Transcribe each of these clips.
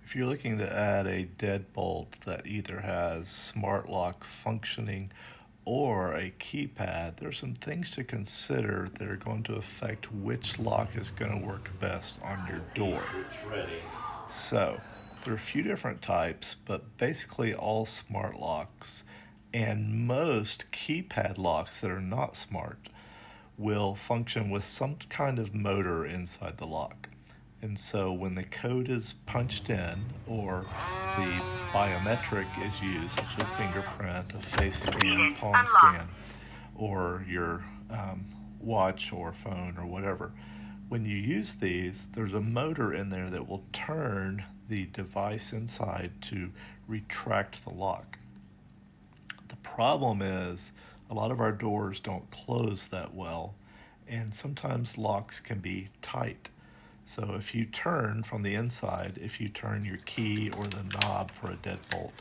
If you're looking to add a deadbolt that either has smart lock functioning or a keypad, there's some things to consider that are going to affect which lock is going to work best on your door. So, there are a few different types, but basically all smart locks and most keypad locks that are not smart will function with some kind of motor inside the lock. And so when the code is punched in or the biometric is used, such as a fingerprint, a face scan, palm scan, or your watch or phone or whatever, when you use these, there's a motor in there that will turn the device inside to retract the lock. The problem is a lot of our doors don't close that well, and sometimes locks can be tight. So if you turn from the inside, if you turn your key or the knob for a deadbolt,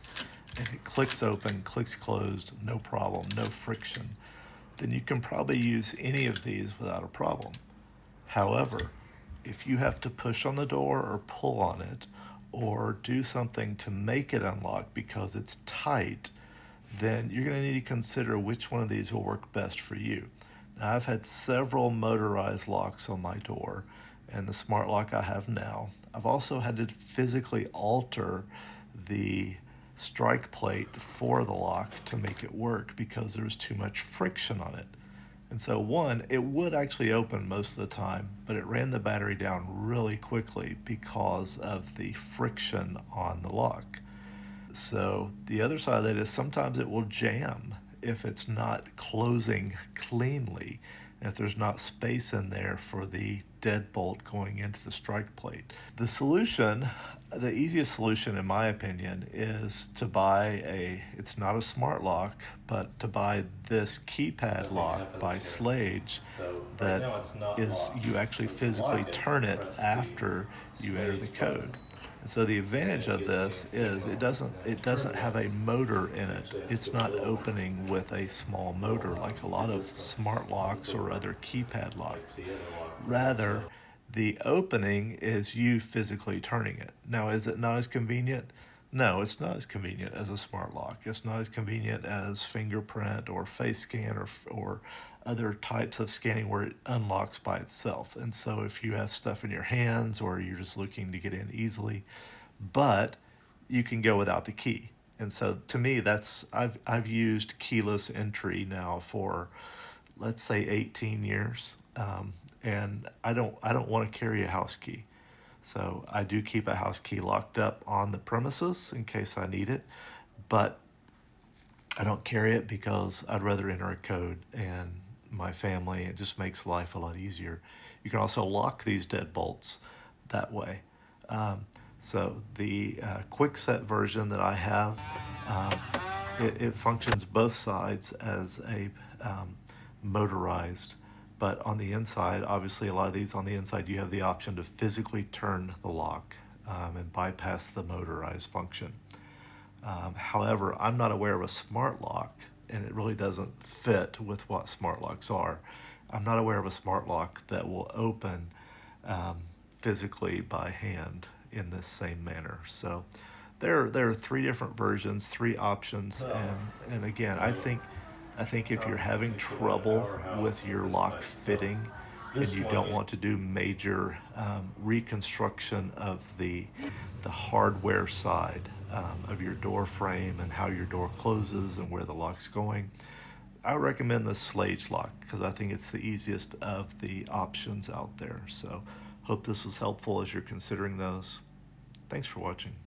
and it clicks open, clicks closed, no problem, no friction, then you can probably use any of these without a problem. However, if you have to push on the door or pull on it or do something to make it unlock because it's tight, then you're going to need to consider which one of these will work best for you. Now, I've had several motorized locks on my door, and the smart lock I have now. I've also had to physically alter the strike plate for the lock to make it work because there was too much friction on it. And so, one, it would actually open most of the time, but it ran the battery down really quickly because of the friction on the lock. So the other side of that is sometimes it will jam if it's not closing cleanly, and if there's not space in there for the deadbolt going into the strike plate. The easiest solution in my opinion, is to buy it's not a smart lock, but to buy this keypad lock by Slage that is, you actually physically turn it after you enter the code. And so the advantage of this is it doesn't have a motor in it. It's not opening with a small motor like a lot of smart locks or other keypad locks. Rather, the opening is you physically turning it. Now, is it not as convenient? No, it's not as convenient as a smart lock. It's not as convenient as fingerprint or face scan or other types of scanning where it unlocks by itself. And so if you have stuff in your hands or you're just looking to get in easily, but you can go without the key. And so to me, I've used keyless entry now for, let's say, 18 years, and I don't want to carry a house key. So I do keep a house key locked up on the premises in case I need it, but I don't carry it because I'd rather enter a code and my family. It just makes life a lot easier. You can also lock these deadbolts that way. So the quick set version that I have, um, it functions both sides as a motorized, but on the inside, obviously a lot of these on the inside, you have the option to physically turn the lock and bypass the motorized function. However, I'm not aware of a smart lock, and it really doesn't fit with what smart locks are. I'm not aware of a smart lock that will open physically by hand in this same manner. So there are three different versions, three options, and again, I think if you're having trouble with your lock fitting and you don't want to do major reconstruction of the hardware side of your door frame and how your door closes and where the lock's going, I recommend the Slage lock because I think it's the easiest of the options out there. So hope this was helpful as you're considering those. Thanks for watching.